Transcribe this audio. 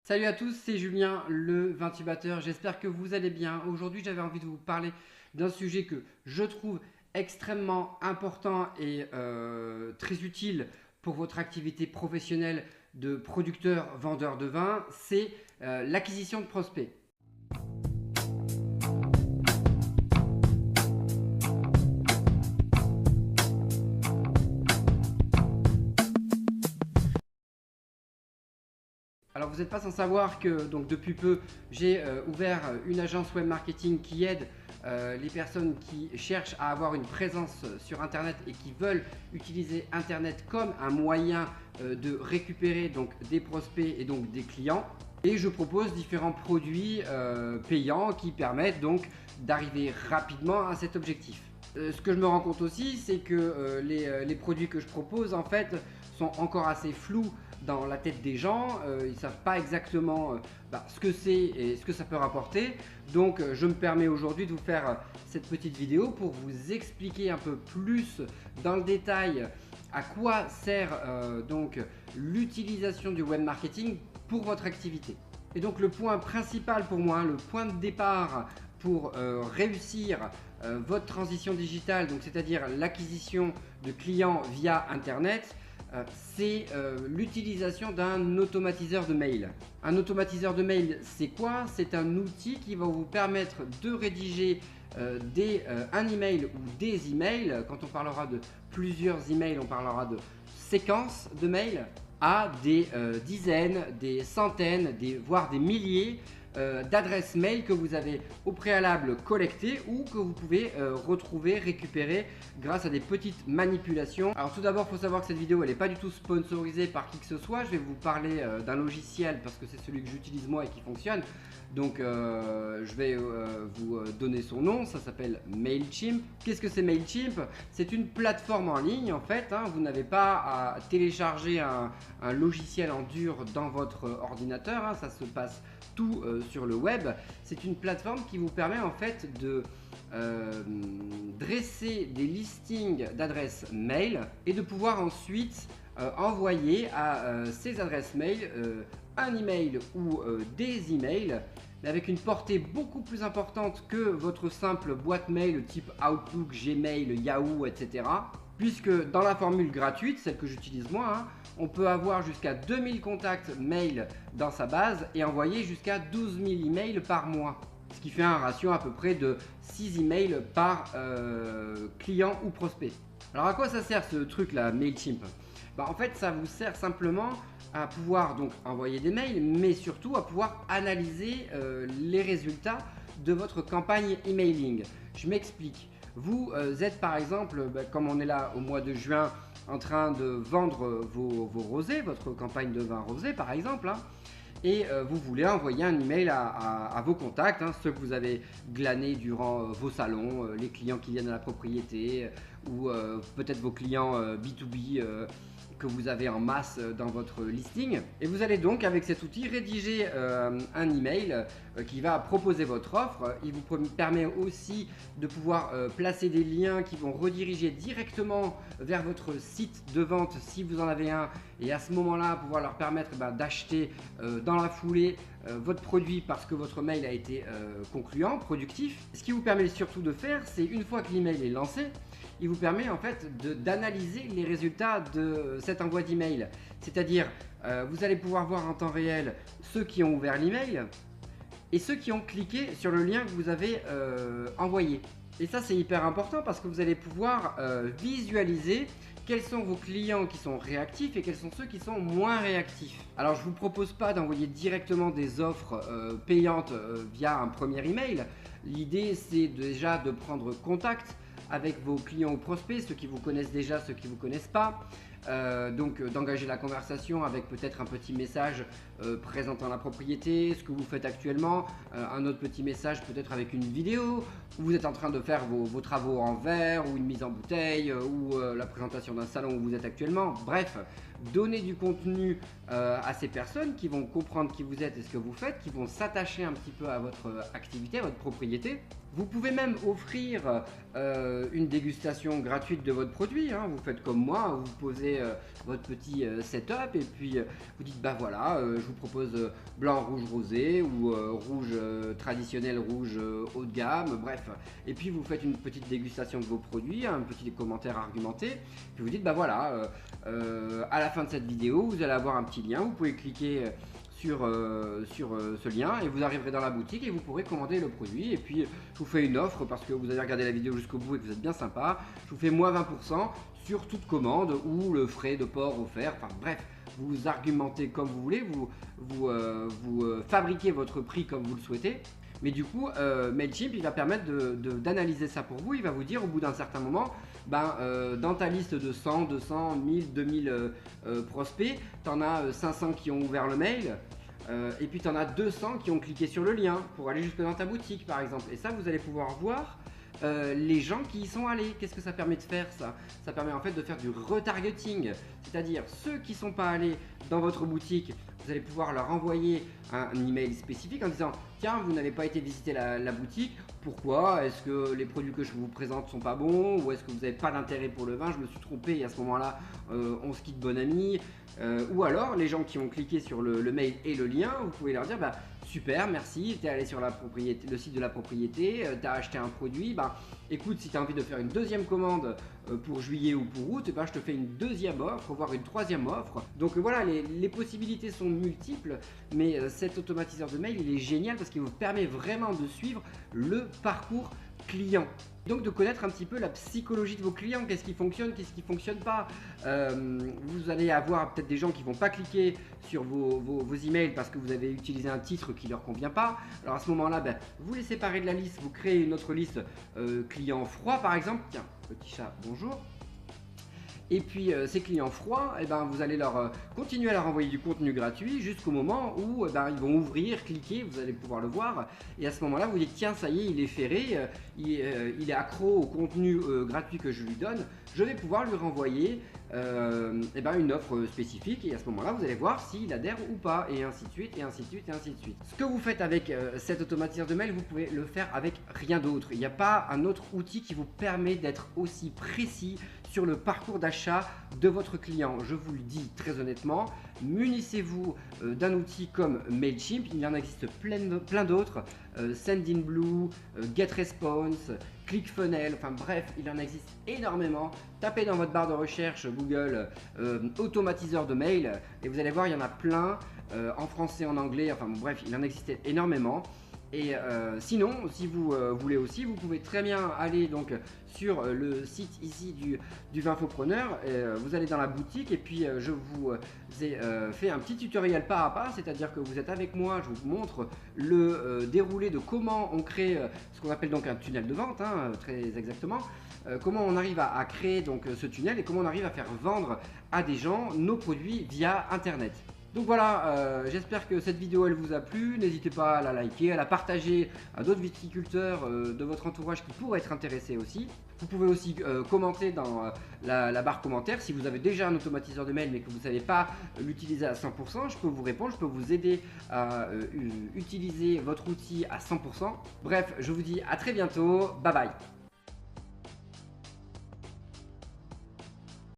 Salut à tous, c'est Julien, le Vintubateur. J'espère que vous allez bien. Aujourd'hui, j'avais envie de vous parler d'un sujet que je trouve extrêmement important et très utile pour votre activité professionnelle de producteur, vendeur de vin. C'est l'acquisition de prospects. Alors vous n'êtes pas sans savoir que donc depuis peu j'ai ouvert une agence web marketing qui aide les personnes qui cherchent à avoir une présence sur internet et qui veulent utiliser internet comme un moyen de récupérer donc des prospects et donc des clients. Et je propose différents produits payants qui permettent donc d'arriver rapidement à cet objectif. Ce que je me rends compte aussi, c'est que les produits que je propose en fait sont encore assez flous dans la tête des gens. Ils ne savent pas exactement ce que c'est et ce que ça peut rapporter. Donc je me permets aujourd'hui de vous faire cette petite vidéo pour vous expliquer un peu plus dans le détail à quoi sert donc l'utilisation du web marketing pour votre activité. Et donc le point principal pour moi, le point de départ pour réussir votre transition digitale, donc c'est-à-dire l'acquisition de clients via internet, c'est l'utilisation d'un automatiseur de mail. Un automatiseur de mail, c'est quoi? C'est un outil qui va vous permettre de rédiger un email ou des emails. Quand on parlera de plusieurs emails, on parlera de séquences de mails à des dizaines, des centaines, voire des milliers d'adresses mail que vous avez au préalable collectées ou que vous pouvez retrouver, récupérer grâce à des petites manipulations. Alors tout d'abord, il faut savoir que cette vidéo elle n'est pas du tout sponsorisée par qui que ce soit. Je vais vous parler d'un logiciel parce que c'est celui que j'utilise moi et qui fonctionne. Donc je vais vous donner son nom, ça s'appelle Mailchimp. Qu'est-ce que c'est Mailchimp? C'est une plateforme en ligne en fait, hein. Vous n'avez pas à télécharger un logiciel en dur dans votre ordinateur, hein. Ça se passe tout sur le web. C'est une plateforme qui vous permet en fait de dresser des listings d'adresses mail et de pouvoir ensuite envoyer à ces adresses mail un email ou des emails, mais avec une portée beaucoup plus importante que votre simple boîte mail type Outlook, Gmail, Yahoo, etc. Puisque dans la formule gratuite, celle que j'utilise moi, hein, on peut avoir jusqu'à 2000 contacts mail dans sa base et envoyer jusqu'à 12 000 emails par mois. Ce qui fait un ratio à peu près de 6 emails par client ou prospect. Alors à quoi ça sert ce truc là, Mailchimp? En fait, ça vous sert simplement à pouvoir donc envoyer des mails, mais surtout à pouvoir analyser les résultats de votre campagne emailing. Je m'explique. Vous êtes par exemple, comme on est là au mois de juin, en train de vendre vos rosés, votre campagne de vin rosé par exemple, hein, et vous voulez envoyer un email à vos contacts, hein, ceux que vous avez glanés durant vos salons, les clients qui viennent à la propriété, ou peut-être vos clients B2B que vous avez en masse dans votre listing. Et vous allez donc avec cet outil rédiger un email qui va proposer votre offre. Il vous permet aussi de pouvoir placer des liens qui vont rediriger directement vers votre site de vente si vous en avez un, et à ce moment-là pouvoir leur permettre d'acheter dans la foulée votre produit parce que votre mail a été concluant, productif. Ce qui vous permet surtout de faire, c'est une fois que l'email est lancé, il vous permet en fait d'analyser les résultats de cet envoi d'email. C'est-à-dire, vous allez pouvoir voir en temps réel ceux qui ont ouvert l'email et ceux qui ont cliqué sur le lien que vous avez envoyé. Et ça, c'est hyper important parce que vous allez pouvoir visualiser quels sont vos clients qui sont réactifs et quels sont ceux qui sont moins réactifs. Alors, je ne vous propose pas d'envoyer directement des offres payantes via un premier email. L'idée, c'est déjà de prendre contact avec vos clients ou prospects, ceux qui vous connaissent déjà, ceux qui ne vous connaissent pas. Donc d'engager la conversation avec peut-être un petit message présentant la propriété, ce que vous faites actuellement, un autre petit message peut-être avec une vidéo où vous êtes en train de faire vos travaux en verre ou une mise en bouteille ou la présentation d'un salon où vous êtes actuellement. Bref, donner du contenu à ces personnes qui vont comprendre qui vous êtes et ce que vous faites, qui vont s'attacher un petit peu à votre activité, à votre propriété. Vous pouvez même offrir une dégustation gratuite de votre produit, hein. Vous faites comme moi, vous posez votre petit setup et puis vous dites bah voilà, je vous propose blanc, rouge, rosé ou rouge traditionnel, rouge haut de gamme, bref. Et puis vous faites une petite dégustation de vos produits, un petit commentaire argumenté, puis vous dites bah voilà, à la fin de cette vidéo, vous allez avoir un petit lien, vous pouvez cliquer sur ce lien et vous arriverez dans la boutique et vous pourrez commander le produit. Et puis je vous fais une offre parce que vous avez regardé la vidéo jusqu'au bout et que vous êtes bien sympa. Je vous fais moins 20% sur toute commande ou le frais de port offert. Enfin bref, vous argumentez comme vous voulez, vous fabriquez votre prix comme vous le souhaitez. Mais du coup, Mailchimp, il va permettre d'analyser ça pour vous. Il va vous dire au bout d'un certain moment, dans ta liste de 100, 200, 1000, 2000 prospects, tu en as 500 qui ont ouvert le mail. Et puis tu en as 200 qui ont cliqué sur le lien pour aller jusque dans ta boutique par exemple. Et ça, vous allez pouvoir voir les gens qui y sont allés. Qu'est-ce que ça permet de faire ça? Ça permet en fait de faire du retargeting. C'est-à-dire ceux qui ne sont pas allés dans votre boutique, vous allez pouvoir leur envoyer un email spécifique en disant tiens, vous n'avez pas été visiter la boutique, pourquoi? Est-ce que les produits que je vous présente sont pas bons? Ou est-ce que vous n'avez pas d'intérêt pour le vin? Je me suis trompé et à ce moment-là, on se quitte bon ami. Ou alors, les gens qui ont cliqué sur le mail et le lien, vous pouvez leur dire bah, super, merci, tu es allé sur le site de la propriété, tu as acheté un produit, écoute, si tu as envie de faire une deuxième commande pour juillet ou pour août, je te fais une deuxième offre, voire une troisième offre. Donc voilà, les possibilités sont multiples, mais cet automatiseur de mail, il est génial parce qu'il vous permet vraiment de suivre le parcours client. Donc de connaître un petit peu la psychologie de vos clients, qu'est-ce qui fonctionne, qu'est-ce qui ne fonctionne pas. Vous allez avoir peut-être des gens qui ne vont pas cliquer sur vos emails parce que vous avez utilisé un titre qui ne leur convient pas. Alors à ce moment-là, vous les séparez de la liste, vous créez une autre liste clients froids par exemple. Tiens, petit chat, bonjour. Et puis ces clients froids, vous allez continuer à leur envoyer du contenu gratuit jusqu'au moment où ils vont ouvrir, cliquer, vous allez pouvoir le voir. Et à ce moment-là, vous dites tiens, ça y est, il est ferré, il est accro au contenu gratuit que je lui donne. Je vais pouvoir lui renvoyer une offre spécifique et à ce moment-là, vous allez voir s'il adhère ou pas et ainsi de suite, et ainsi de suite, et ainsi de suite. Ce que vous faites avec cet automatiseur de mail, vous pouvez le faire avec rien d'autre. Il n'y a pas un autre outil qui vous permet d'être aussi précis sur le parcours d'achat de votre client. Je vous le dis très honnêtement, munissez-vous d'un outil comme Mailchimp, il y en existe plein d'autres, Sendinblue, GetResponse, ClickFunnels, enfin bref, il en existe énormément. Tapez dans votre barre de recherche Google automatiseur de mail et vous allez voir, il y en a plein en français, en anglais, enfin bref, il en existe énormément. Et sinon, si vous voulez aussi, vous pouvez très bien aller donc sur le site ici du Vinfopreneur. Vous allez dans la boutique et puis je vous ai fait un petit tutoriel pas à pas, c'est-à-dire que vous êtes avec moi, je vous montre le déroulé de comment on crée ce qu'on appelle donc un tunnel de vente, très exactement. Comment on arrive à créer donc ce tunnel et comment on arrive à faire vendre à des gens nos produits via Internet. Donc voilà, j'espère que cette vidéo elle vous a plu, n'hésitez pas à la liker, à la partager à d'autres viticulteurs de votre entourage qui pourraient être intéressés aussi. Vous pouvez aussi commenter dans la barre commentaire si vous avez déjà un automatiseur de mail mais que vous ne savez pas l'utiliser à 100%, je peux vous répondre, je peux vous aider à utiliser votre outil à 100%. Bref, je vous dis à très bientôt, bye bye.